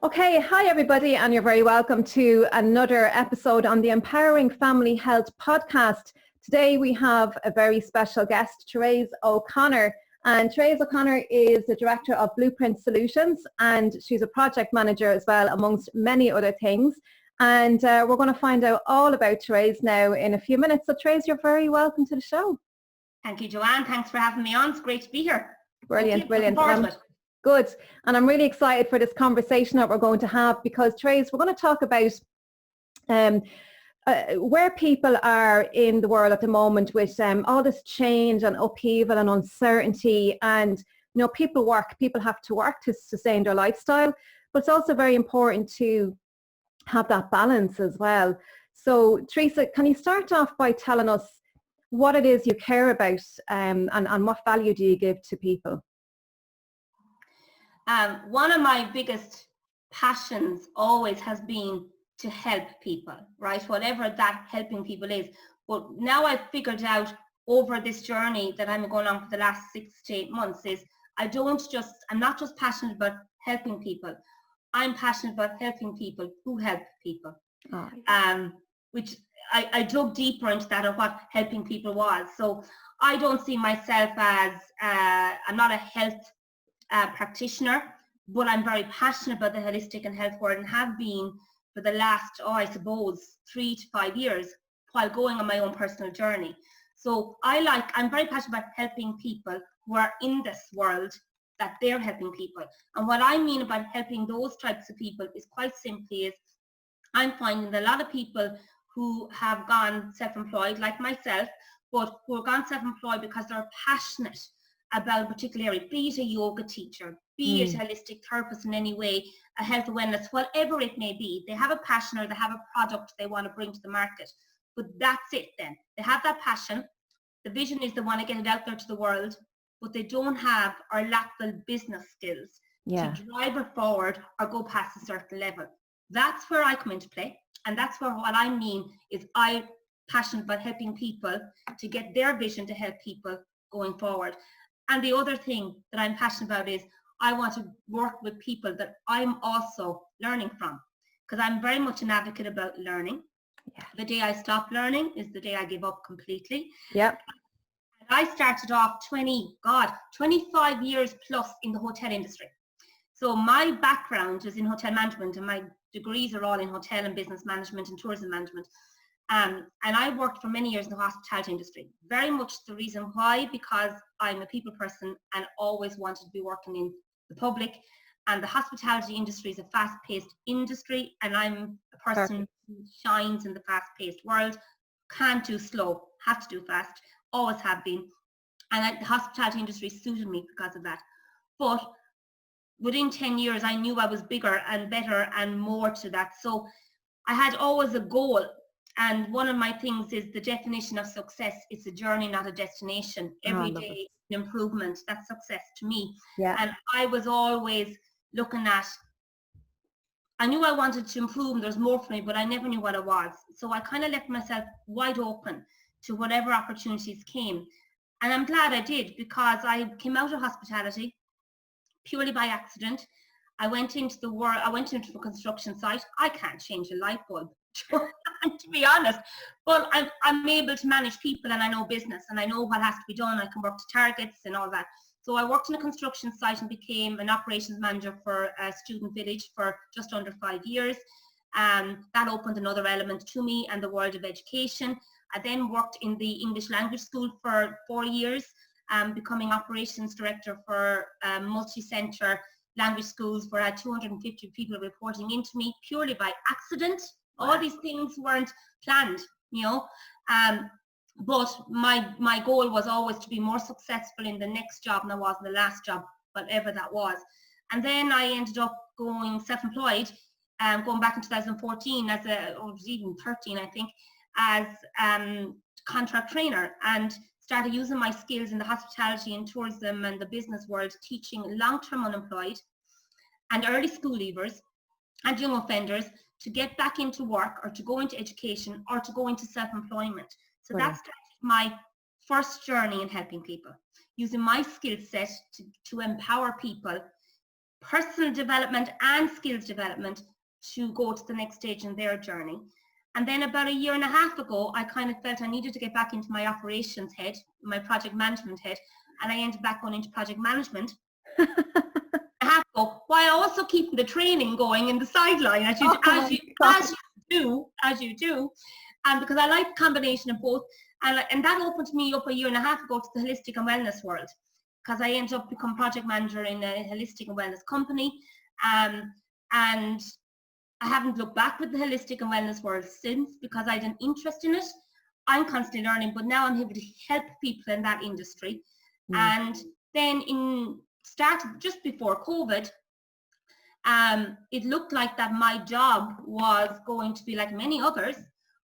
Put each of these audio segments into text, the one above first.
Okay, hi everybody, and you're very welcome to another episode on the Empowering Family Health podcast. Today we have a very special guest, Therese O'Connor. And Therese O'Connor is the director of Blueprint Solutions, and she's a project manager as well, amongst many other things. And we're going to find out all about Therese now in a few minutes. So Therese, you're very welcome to the show. Thank you, Johann. Thanks for having me on. It's great to be here. Brilliant. Good. And I'm really excited for this conversation that we're going to have, because Therese, we're going to talk about where people are in the world at the moment with all this change and upheaval and uncertainty. And, you know, people have to work to sustain their lifestyle, but it's also very important to have that balance as well. So Therese, can you start off by telling us what it is you care about and what value do you give to people? One of my biggest passions always has been to help people, right? Whatever that helping people is. But now I've figured out over this journey that I'm going on for the last 6 to 8 months is I'm not just passionate about helping people. I'm passionate about helping people who help people. Which I dug deeper into that of what helping people was. So I don't see myself as, I'm not a health practitioner, but I'm very passionate about the holistic and health world, and have been for the last, I suppose, 3 to 5 years while going on my own personal journey. So I'm very passionate about helping people who are in this world, that they're helping people. And what I mean about helping those types of people is quite simply is I'm finding that a lot of people who have gone self-employed, like myself, but who have gone self-employed because they're passionate about a particular area, be it a yoga teacher, be it a holistic therapist in any way, a health awareness, whatever it may be. They have a passion or they have a product they want to bring to the market. But that's it then. They have that passion. The vision is they want to get it out there to the world, but they don't have or lack the business skills to drive it forward or go past a certain level. That's where I come into play. And that's where what I mean is I'm passionate about helping people to get their vision to help people going forward. And the other thing that I'm passionate about is I want to work with people that I'm also learning from, because I'm very much an advocate about learning. Yeah. The day I stop learning is the day I give up completely. Yep. I started off 25 years plus in the hotel industry. So my background is in hotel management, and my degrees are all in hotel and business management and tourism management. And I worked for many years in the hospitality industry. Very much the reason why, because I'm a people person and always wanted to be working in the public. And the hospitality industry is a fast-paced industry, and I'm a person who shines in the fast-paced world. Can't do slow, have to do fast, always have been. And the hospitality industry suited me because of that. But within 10 years, I knew I was bigger and better and more to that. So I had always a goal. And one of my things is the definition of success. It's a journey, not a destination. Every day improvement, that's success to me. Yeah. And I was always looking at, I knew I wanted to improve and there's more for me, but I never knew what it was. So I kind of left myself wide open to whatever opportunities came. And I'm glad I did, because I came out of hospitality purely by accident. I went into a construction site. I can't change a light bulb, to be honest, but I'm able to manage people, and I know business, and I know what has to be done. I can work to targets and all that. So I worked in a construction site and became an operations manager for a student village for just under 5 years. That opened another element to me and the world of education. I then worked in the English language school for 4 years, becoming operations director for multi-centre language schools, where I had 250 people reporting into me purely by accident. All these things weren't planned, you know. But my goal was always to be more successful in the next job than I was in the last job, whatever that was. And then I ended up going self-employed, going back in 2014 or even 13, I think, as contract trainer, and started using my skills in the hospitality and tourism and the business world, teaching long-term unemployed and early school leavers and young offenders to get back into work, or to go into education, or to go into self-employment. So that started my first journey in helping people, using my skill set to empower people personal development and skills development to go to the next stage in their journey. And then about a year and a half ago, I kind of felt I needed to get back into my operations head, my project management head, and I ended back going into project management. While also keeping the training going in the sideline, as you do, and because I like the combination of both, and that opened me up a year and a half ago to the holistic and wellness world, because I ended up becoming project manager in a holistic and wellness company, and I haven't looked back with the holistic and wellness world since, because I had an interest in it. I'm constantly learning, but now I'm able to help people in that industry. And then started just before COVID, it looked like that my job was going to be, like many others,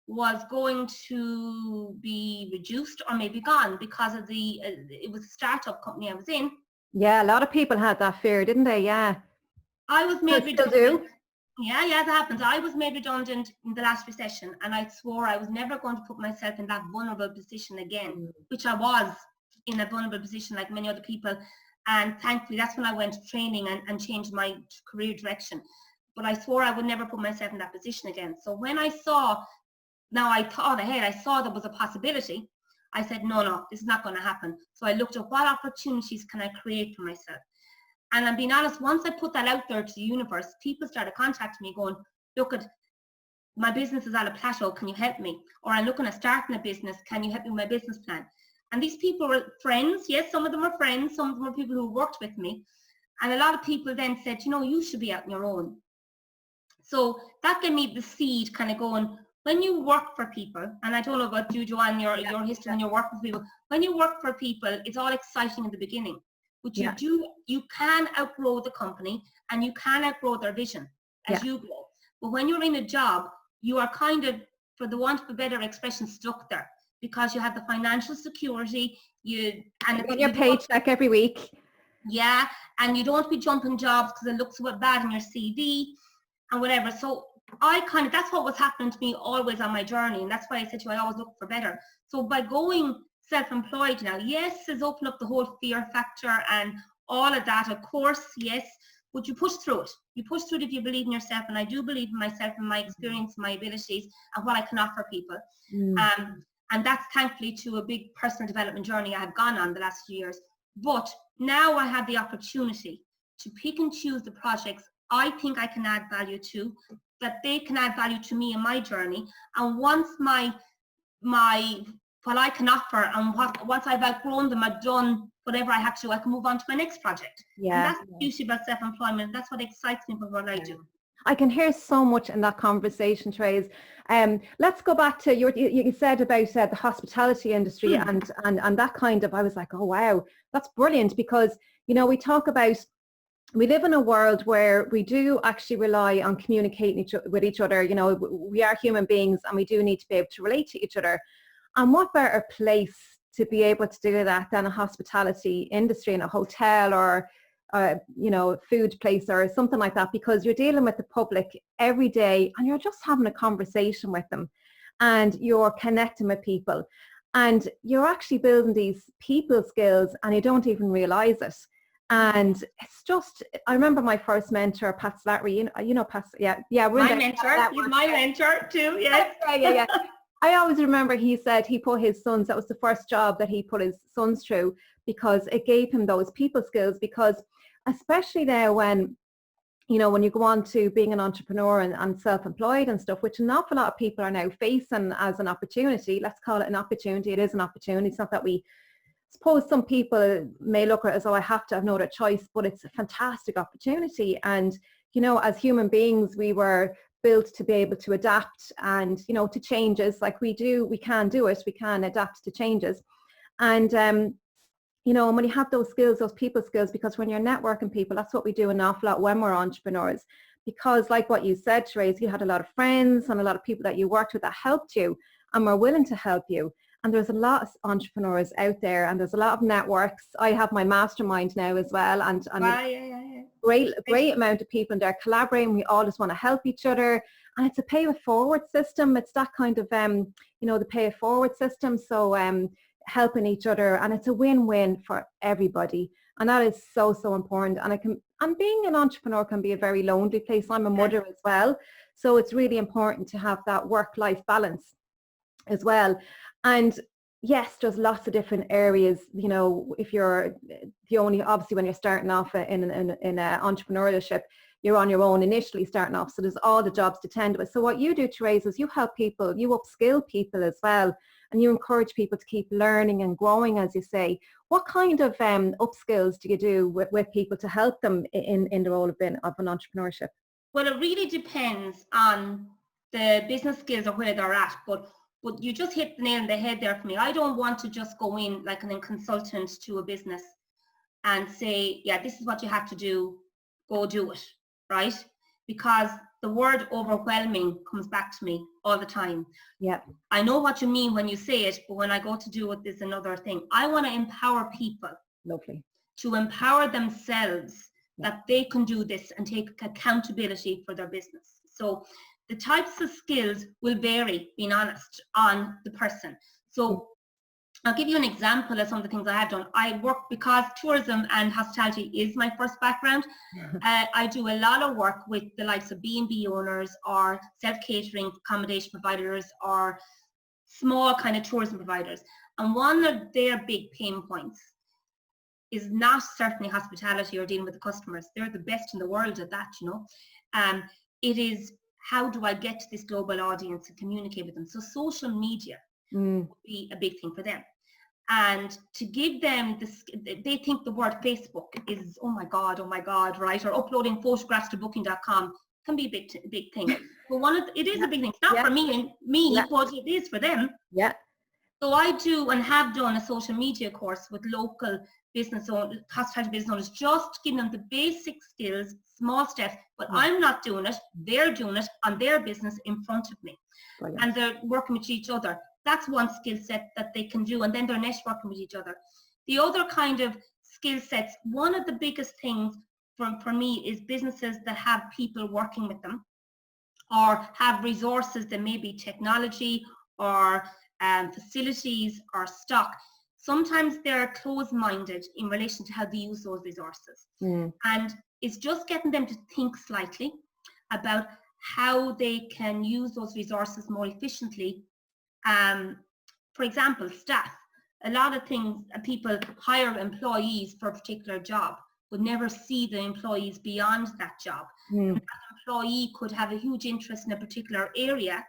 was going to be reduced or maybe gone because of it was a startup company I was in. Yeah, a lot of people had that fear, didn't they? Yeah. I was made redundant. Still do. Yeah, that happens. I was made redundant in the last recession, and I swore I was never going to put myself in that vulnerable position again, which I was in a vulnerable position like many other people. And thankfully, that's when I went to training and changed my career direction. But I swore I would never put myself in that position again. So when I thought there was a possibility, I said, no, this is not going to happen. So I looked at what opportunities can I create for myself. And I'm being honest, once I put that out there to the universe, people started contacting me going, look, my business is at a plateau, can you help me? Or I'm looking at starting a business, can you help me with my business plan? And these people were friends. Yes, some of them were friends, some of them were people who worked with me. And a lot of people then said, you should be out on your own. So that gave me the seed kind of going, when you work for people, and I don't know about you, Johann, your history when you work with people, when you work for people, it's all exciting in the beginning. But you can outgrow the company and you can outgrow their vision as you grow. But when you're in a job, you are kind of, for the want of a better expression, stuck there, because you have the financial security, you get your paycheck every week. Yeah, and you don't be jumping jobs because it looks a bit bad in your CV and whatever. So that's what was happening to me always on my journey, and that's why I said to you, I always look for better. So by going self-employed now, yes, has opened up the whole fear factor and all of that, of course, yes, but you push through it. You push through it if you believe in yourself, and I do believe in myself and my experience, my abilities, and what I can offer people. And that's thankfully to a big personal development journey I have gone on the last few years. But now I have the opportunity to pick and choose the projects I think I can add value to, that they can add value to me in my journey. And once what I can offer, and once I've outgrown them, I've done whatever I have to, I can move on to my next project. Yeah. And that's the beauty about self-employment. That's what excites me about what I do. I can hear so much in that conversation, Therese. Let's go back to you said about the hospitality industry and that kind of, I was like, oh, wow, that's brilliant, because, we talk about, we live in a world where we do actually rely on communicating with each other. We are human beings and we do need to be able to relate to each other. And what better place to be able to do that than a hospitality industry in a hotel or food place or something like that, because you're dealing with the public every day and you're just having a conversation with them and you're connecting with people and you're actually building these people skills and you don't even realize it. And it's just, I remember my first mentor, Pat Slattery, Pat, we're my mentor, he's my mentor too, yes. Yeah. I always remember he said he put his sons, that was the first job that he put his sons through, because it gave him those people skills. Because especially now when you go on to being an entrepreneur and self-employed and stuff, which an awful lot of people are now facing as an opportunity. Let's call it an opportunity. It is an opportunity. It's not that we suppose some people may look at it as, oh, I have to have no other choice, but it's a fantastic opportunity. And, as human beings, we were built to be able to adapt and, to changes like we do. We can do it. We can adapt to changes. And, and when you have those skills, those people skills, because when you're networking people, that's what we do an awful lot when we're entrepreneurs. Because like what you said, Therese, you had a lot of friends and a lot of people that you worked with that helped you and were willing to help you. And there's a lot of entrepreneurs out there and there's a lot of networks. I have my mastermind now as well, and great amount of people in there collaborating. We all just want to help each other, and it's a pay it forward system. It's that kind of the pay it forward system. So helping each other, and it's a win-win for everybody. And that is so, so important. And being an entrepreneur can be a very lonely place. I'm a mother as well. So it's really important to have that work-life balance as well. And yes, there's lots of different areas, you know, if you're obviously when you're starting off in entrepreneurship, you're on your own initially starting off. So there's all the jobs to tend with. So what you do, Therese, is you help people, you upskill people as well. And you encourage people to keep learning and growing, as you say. What kind of upskills do you do with people to help them in the role of an entrepreneurship? Well, it really depends on the business skills or where they're at, but you just hit the nail on the head there for me. I don't want to just go in like a consultant to a business and say, yeah, this is what you have to do, go do it, right? Because the word overwhelming comes back to me all the time. Yeah. I know what you mean when you say it, but when I go to do it, there's another thing. I want to empower people. Lovely. To empower themselves that they can do this and take accountability for their business. So the types of skills will vary, being honest, on the person. So I'll give you an example of some of the things I have done. I work, because tourism and hospitality is my first background, I do a lot of work with the likes of B&B owners or self-catering accommodation providers or small kind of tourism providers. And one of their big pain points is not certainly hospitality or dealing with the customers. They're the best in the world at that, you know. It is, how do I get to this global audience and communicate with them? So social media would be a big thing for them. And to give them this, they think the word Facebook is, oh my God, right? Or uploading photographs to booking.com can be a big thing. But it is a big thing. It's not for me, but it is for them. Yeah. So I do and have done a social media course with local business owners, hospitality business owners, just giving them the basic skills, small steps, but I'm not doing it. They're doing it on their business in front of me. Brilliant. And they're working with each other. That's one skill set that they can do, and then they're networking with each other. The other kind of skill sets, one of the biggest things for me is businesses that have people working with them or have resources that may be technology or facilities or stock. Sometimes they're closed-minded in relation to how they use those resources. And it's just getting them to think slightly about how they can use those resources more efficiently. For example, staff. A lot of things, people hire employees for a particular job, but never see the employees beyond that job. That employee could have a huge interest in a particular area,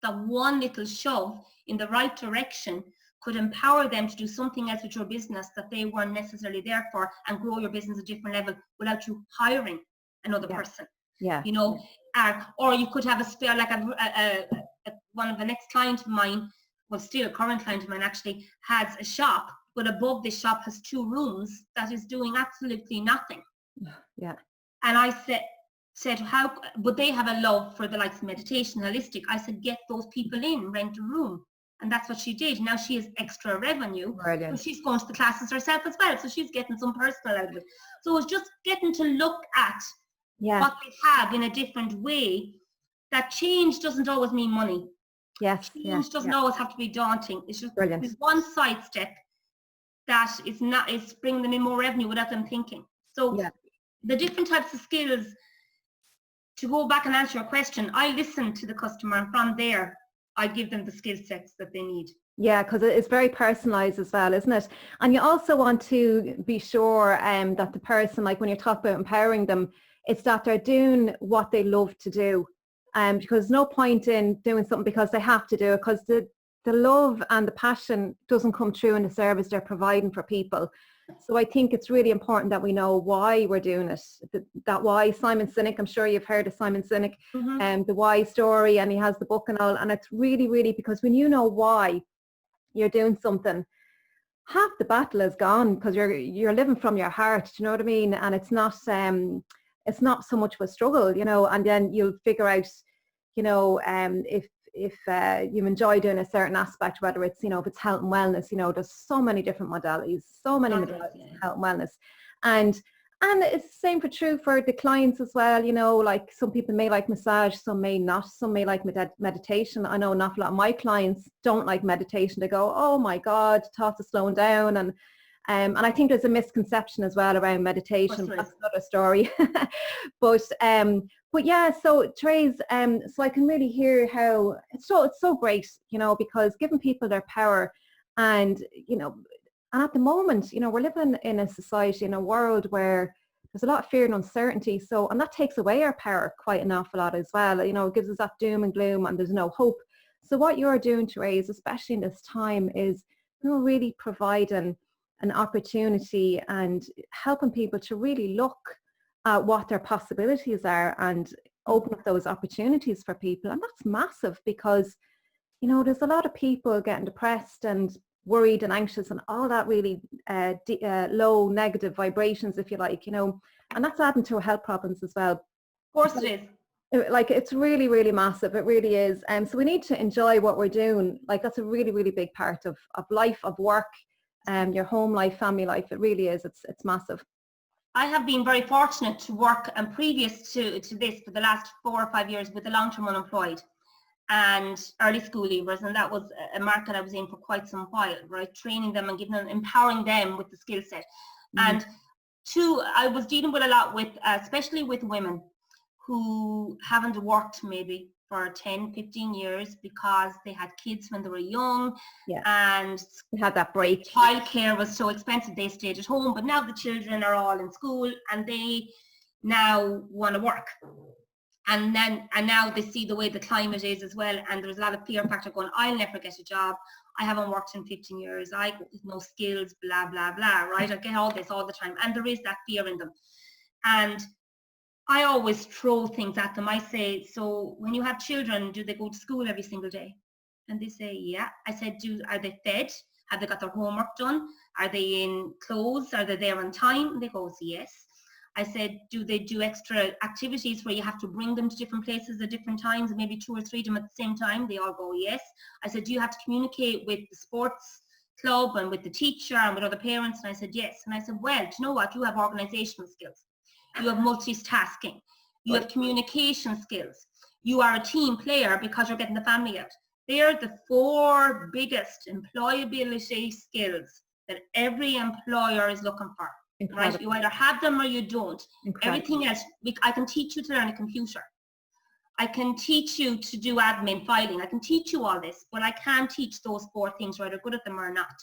that one little shove in the right direction could empower them to do something else with your business that they weren't necessarily there for, and grow your business at a different level without you hiring another person. You know, or you could have a spare, like one of the next client of mine, well, still a current client of mine actually, has a shop, but above this shop has 2 rooms that is doing absolutely nothing. Yeah. And I said, how, but they have a love for the likes of meditation, holistic. I said, get those people in, rent a room. And that's what she did. Now she has extra revenue. Brilliant. So she's going to the classes herself as well. So she's getting some personal out of it. So it's just getting to look at what they have in a different way. That change doesn't always mean money. Change doesn't always have to be daunting. It's just this one side step that it's bringing them in more revenue without them thinking. So the different types of skills, to go back and answer your question, I listen to the customer, and from there I give them the skill sets that they need. Yeah, because it's very personalized as well, isn't it? And you also want to be sure that the person, like when you're talking about empowering them, it's that they're doing what they love to do. Because there's no point in doing something because they have to do it, because the love and the passion doesn't come through in the service they're providing for people. So I think it's really important that we know why we're doing it. That why. Simon Sinek, I'm sure you've heard of Simon Sinek, the why story, and he has the book and all. And it's really, really, because when you know why you're doing something, half the battle is gone, because you're living from your heart. Do you know what I mean? And it's not so much of a struggle, you know. And then you'll figure out, you know, if you enjoy doing a certain aspect, whether it's, you know, if it's health and wellness, you know, there's so many different modalities, of health and wellness. And it's the same true for the clients as well, you know, like some people may like massage, some may not, some may like meditation. I know an awful lot of my clients don't like meditation. They go, oh my God, thoughts of slowing down. And I think there's a misconception as well around meditation. That's another story. But yeah, so Therese, so I can really hear how it's so great, you know, because giving people their power, and you know, and at the moment, you know, we're living in a society, in a world where there's a lot of fear and uncertainty. So, and that takes away our power quite an awful lot as well. You know, it gives us that doom and gloom, and there's no hope. So what you're doing, Therese, especially in this time, is, you know, really providing an opportunity and helping people to really look at what their possibilities are and open up those opportunities for people. And that's massive, because, you know, there's a lot of people getting depressed and worried and anxious and all that really low negative vibrations, if you like, you know, and that's adding to our health problems as well. Of course it is. Like, it's really, really massive. It really is. So we need to enjoy what we're doing. Like, that's a really, really big part of life, of work, your home life, family life. It really is. It's massive. I have been very fortunate to work, and previous to this, for the last 4 or 5 years with the long-term unemployed and early school leavers, and that was a market I was in for quite some while, right? Training them and giving them, empowering them with the skill set. And I was dealing with a lot with, especially with women who haven't worked maybe for 10, 15 years because they had kids when they were young, and they had that break. Childcare was so expensive, they stayed at home, but now the children are all in school and they now want to work. And now they see the way the climate is as well, and there's a lot of fear factor going, I'll never get a job, I haven't worked in 15 years, I have no skills, blah, blah, blah, right? I get all this all the time, and there is that fear in them. And I always throw things at them. I say, so when you have children, do they go to school every single day? And they say, yeah. I said, are they fed? Have they got their homework done? Are they in clothes? Are they there on time? And they go, yes. I said, do they do extra activities where you have to bring them to different places at different times, and maybe 2 or 3 of them at the same time? They all go, yes. I said, do you have to communicate with the sports club and with the teacher and with other parents? And I said, yes. And I said, well, do you know what? You have organizational skills. You have multitasking. You have communication skills. You are a team player because you're getting the family out. They are the 4 biggest employability skills that every employer is looking for. Incredible. Right? You either have them or you don't. Incredible. Everything else, I can teach you to learn a computer. I can teach you to do admin, filing. I can teach you all this, but I can't teach those 4 things, whether good at them or not.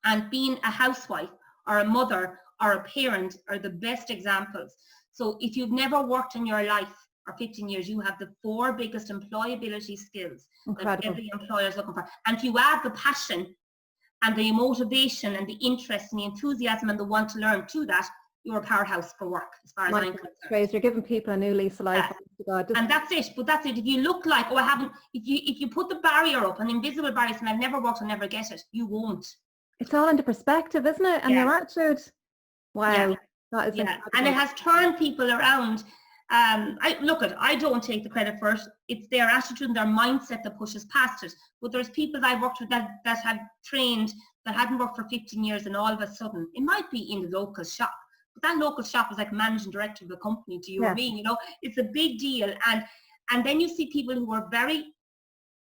And being a housewife or a mother or a parent are the best examples. So if you've never worked in your life for 15 years, you have the 4 biggest employability skills that every employer is looking for. And if you add the passion and the motivation and the interest and the enthusiasm and the want to learn to that, you're a powerhouse for work, as far as I'm concerned. You're giving people a new lease of life. And that's it. But that's it. If you look like, I haven't, if you put the barrier up, an invisible barrier, and I've never worked, I'll never get it, you won't. It's all into perspective, isn't it? And your attitude. Wow. That is and it has turned people around. I don't take the credit for it. It's their attitude and their mindset that pushes past it. But there's people that I've worked with that have trained that hadn't worked for 15 years, and all of a sudden, it might be in the local shop, but that local shop is like managing director of the company. Do you know what I mean? You know, it's a big deal. And then you see people who are very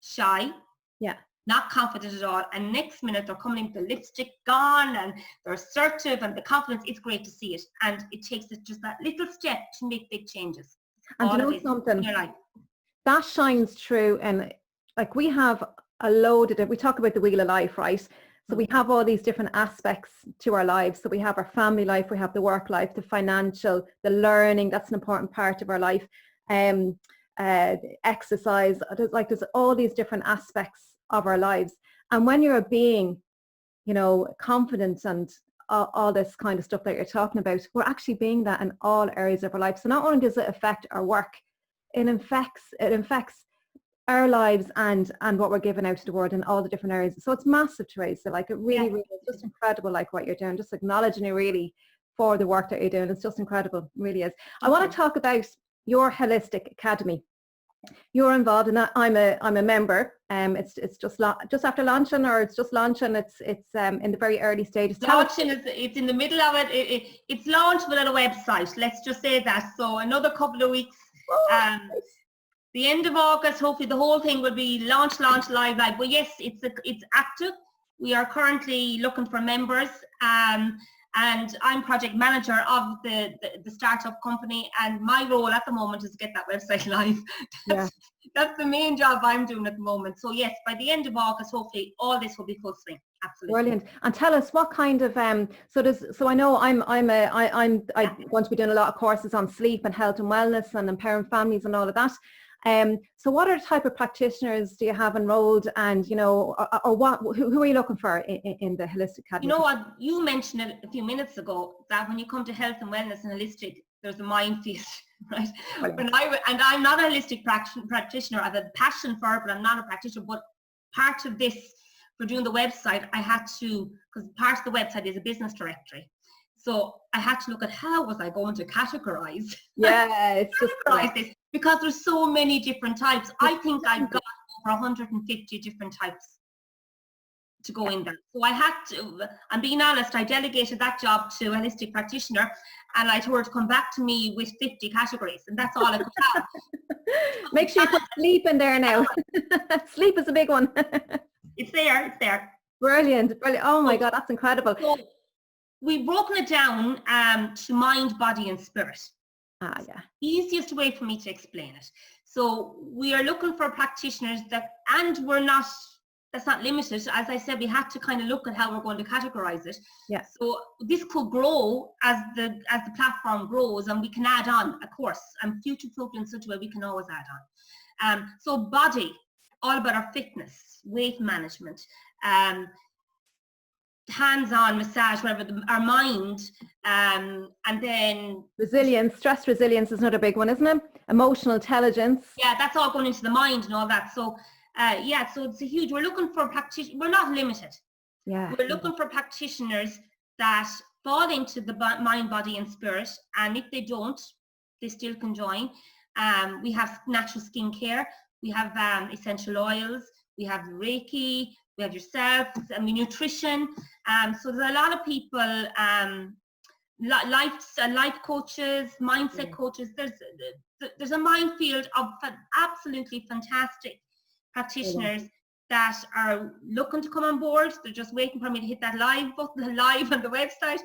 shy. Yeah. Not confident at all, and next minute they're coming in with the lipstick gone and they're assertive, and the confidence, it's great to see it, and it takes just that little step to make big changes. And you know something, that shines through. And like, we have a load of it. We talk about the wheel of life, right? So we have all these different aspects to our lives. So we have our family life, we have the work life, the financial, the learning, that's an important part of our life, exercise, there's all these different aspects of our lives. And when you're being, you know, confident and all this kind of stuff that you're talking about, we're actually being that in all areas of our life. So not only does it affect our work, it affects our lives and what we're giving out to the world in all the different areas. So it's massive, Therese. So like, it really, really is just incredible, like what you're doing, just acknowledging you really for the work that you're doing. It's just incredible, it really is. I want to talk about your Holistic Academy. You're involved in that. I'm a member. It's just after launching, or it's just launching. It's in the very early stages. Launching it's in the middle of it. It's launched without a website. Let's just say that. So another couple of weeks. The end of August, hopefully the whole thing will be launched live. But yes, it's active. We are currently looking for members, and I'm project manager of the startup company, and my role at the moment is to get that website live. That's the main job I'm doing at the moment. So yes, by the end of August, hopefully all this will be full swing. Absolutely. Brilliant. And tell us what kind of so I know I'm going to be doing a lot of courses on sleep and health and wellness and empowering families and all of that. So what are the type of practitioners do you have enrolled, and who are you looking for in the Holistic Academy? You know what, you mentioned it a few minutes ago, that when you come to health and wellness and holistic, there's a minefield, right? And I'm not a holistic practitioner. I have a passion for it, but I'm not a practitioner. But part of this, for doing the website, I had to, because part of the website is a business directory. So I had to look at how was I going to categorize this, because there's so many different types. I think I've got over 150 different types to go in there. So I had to, I'm being honest, I delegated that job to a holistic practitioner, and I told her to come back to me with 50 categories, and that's all I could have. Make sure you put sleep in there now. Sleep is a big one. It's there. Brilliant. Oh my God, that's incredible. So we've broken it down to mind, body and spirit. Easiest way for me to explain it. So we are looking for practitioners and that's not limited. As I said, we had to kind of look at how we're going to categorize it. So this could grow as the platform grows, and we can add on, of course, and future-proof in such a way we can always add on. So body, all about our fitness, weight management, hands-on massage, whatever, our mind, and then resilience, stress resilience is another big one, isn't it? Emotional intelligence. Yeah, that's all going into the mind and all that. So so it's a huge, we're looking for practitioners, we're not limited. We're looking for practitioners that fall into the mind, body and spirit, and if they don't, they still can join. We have natural skincare, we have essential oils, we have Reiki, we have yourself, nutrition. So there's a lot of people, life coaches, mindset coaches. There's a minefield of absolutely fantastic practitioners that are looking to come on board. They're just waiting for me to hit that live button, live on the website.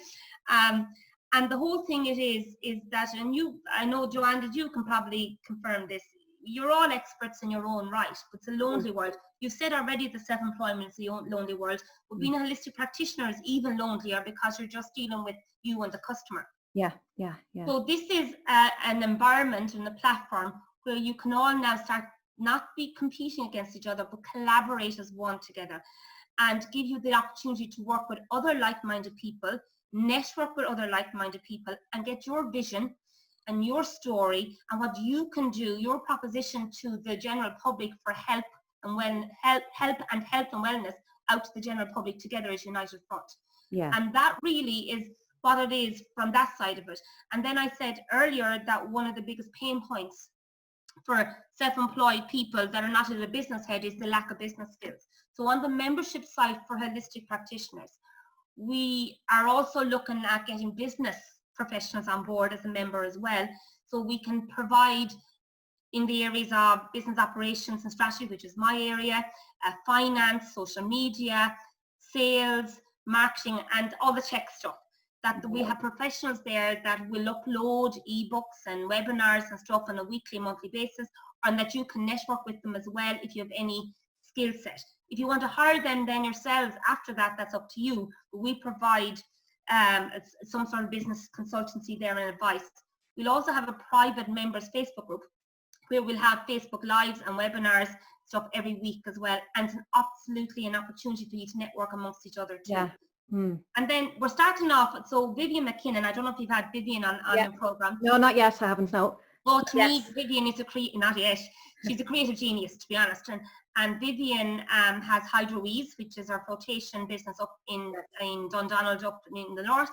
And the whole thing is that, and I know, Johann, that you can probably confirm this, you're all experts in your own right, but it's a lonely world. You've said already the self-employment is the lonely world, but being a holistic practitioner is even lonelier because you're just dealing with you and the customer. So this is an environment and a platform where you can all now start not be competing against each other, but collaborate as one together, and give you the opportunity to work with other like-minded people, network with other like-minded people, and get your vision and your story and what you can do, your proposition to the general public for health and wellness out to the general public together as united front. And that really is what it is from that side of it. And then I said earlier that one of the biggest pain points for self-employed people that are not in a business head is the lack of business skills. So on the membership side for holistic practitioners, we are also looking at getting business professionals on board as a member as well, so we can provide in the areas of business operations and strategy, which is my area, finance, social media, sales, marketing, and all the tech stuff. That we have professionals there that will upload ebooks and webinars and stuff on a weekly, monthly basis, and that you can network with them as well if you have any skill set. If you want to hire them then yourselves after that, that's up to you. But we provide some sort of business consultancy there and advice. We'll also have a private members Facebook group where we'll have Facebook Lives and webinars stuff every week as well, and it's absolutely an opportunity for you to network amongst each other too. And then we're starting off, so Vivian McKinnon, I don't know if you've had Vivian on your program. No, not yet, I haven't, no. Oh, to me, Vivian is not yet. She's a creative genius, to be honest. And Vivian has Hydro Ease, which is our flotation business up in Dundonald, up in the north.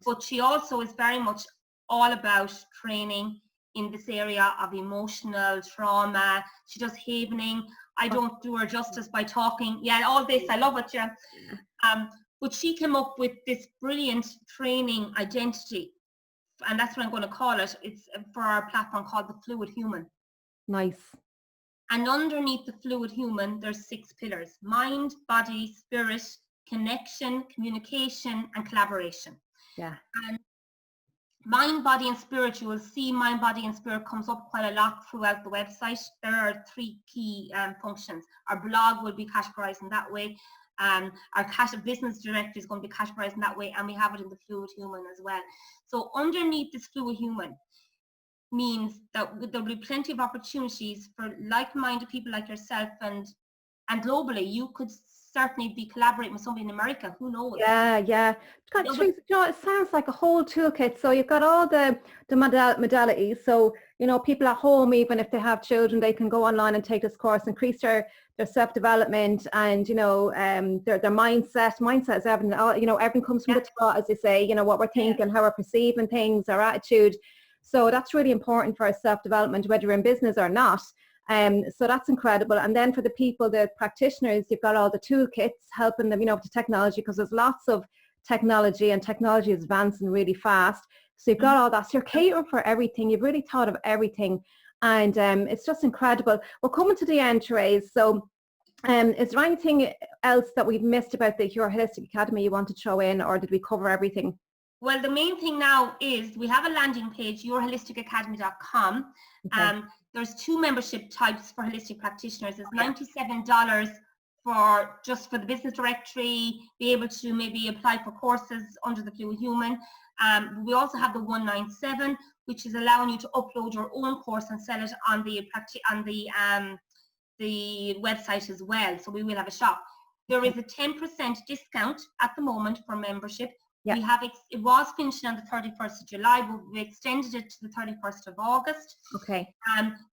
But she also is very much all about training in this area of emotional trauma. She does havening. I don't do her justice by talking. All this, I love it, but she came up with this brilliant training identity, and that's what I'm going to call it. It's for our platform called the Fluid Human. Nice. And underneath the Fluid Human, there's 6 pillars: mind, body, spirit, connection, communication, and collaboration. Yeah. And mind, body, and spirit, you will see mind, body, and spirit comes up quite a lot throughout the website. There are three key functions. Our blog will be categorized in that way. Our business directory is going to be categorized in that way, and we have it in the fluid human as well. So underneath this fluid human means that there will be plenty of opportunities for like-minded people like yourself, and globally you could certainly be collaborating with somebody in America. Who knows? Yeah. God, Therese, it sounds like a whole toolkit. So you've got all the modalities. So, people at home, even if they have children, they can go online and take this course, increase their self-development and, their mindset. Mindset is everything. Everything comes from the top, as they say, what we're thinking, how we're perceiving things, our attitude. So that's really important for our self-development, whether you're in business or not. So that's incredible. And then for the people, the practitioners, you've got all the toolkits helping them, with the technology, because there's lots of technology and technology is advancing really fast. So you've got all that. So you're catering for everything. You've really thought of everything. And it's just incredible. We're coming to the end, Therese. So is there anything else that we've missed about your Holistic Academy you want to throw in, or did we cover everything? Well, the main thing now is we have a landing page, yourholisticacademy.com. Okay. There's 2 membership types for holistic practitioners. It's $97 for the business directory, be able to maybe apply for courses under the Fluid Human. We also have the $197, which is allowing you to upload your own course and sell it on the website as well. So we will have a shop. There is a 10% discount at the moment for membership. Yeah. It was finishing on the 31st of July, but we extended it to the 31st of August. Okay.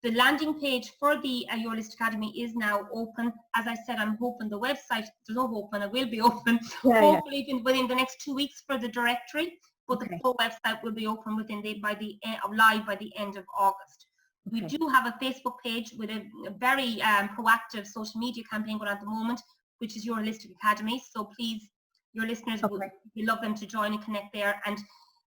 The landing page for the Your Holistic Academy is now open. As I said, I'm hoping the website, there's no open, it will be open, hopefully within the next 2 weeks for the directory, but the full website will be open live by the end of August. We do have a Facebook page with a very proactive social media campaign going on at the moment, which is Your Holistic Academy. So please, your listeners, we love them to join and connect there, and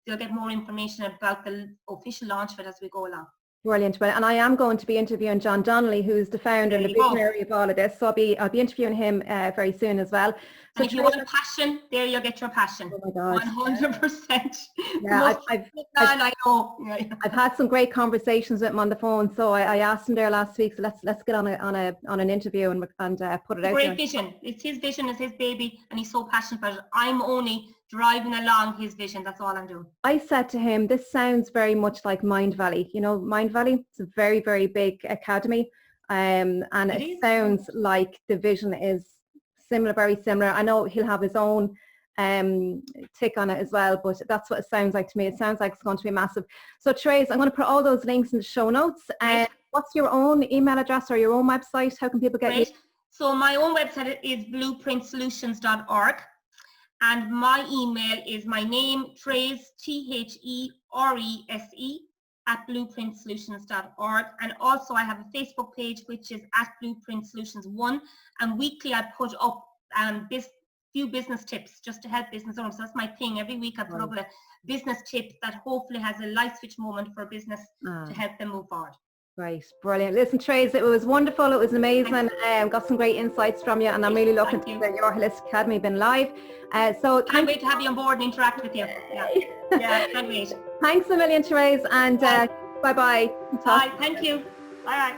they'll get more information about the official launch of it as we go along. Brilliant. Well, and I am going to be interviewing John Donnelly, who's the founder and the visionary of all of this. So I'll be interviewing him very soon as well. So and if you want passion, there you'll get your passion. Oh my God. 100%. Yeah, I've had some great conversations with him on the phone. So I asked him there last week. So let's get on an interview and put it out. Great vision. It's his vision, it's his baby, and he's so passionate about it. I'm only driving along his vision. That's all I'm doing. I said to him, this sounds very much like Mind Valley. Mind Valley, it's a very, very big academy. And it sounds like the vision is similar, very similar. I know he'll have his own tick on it as well, but that's what it sounds like to me. It sounds like it's going to be massive. So Therese, I'm going to put all those links in the show notes. What's your own email address or your own website? How can people get you? So my own website is blueprintsolutions.org. And my email is my name, Therese, Therese, @blueprintsolutions.org. And also I have a Facebook page, which is @blueprintsolutions1. And weekly I put up few business tips just to help business owners. So that's my thing. Every week I put up a business tip that hopefully has a light switch moment for a business to help them move forward. Right, brilliant. Listen, Therese, it was wonderful. It was amazing. Got some great insights from you, and I'm really looking to Your Holistic Academy been live. So can't wait to have you on board and interact with you. Yeah, can't wait. Thanks a million, Therese, and bye-bye. Bye, thank you. Bye.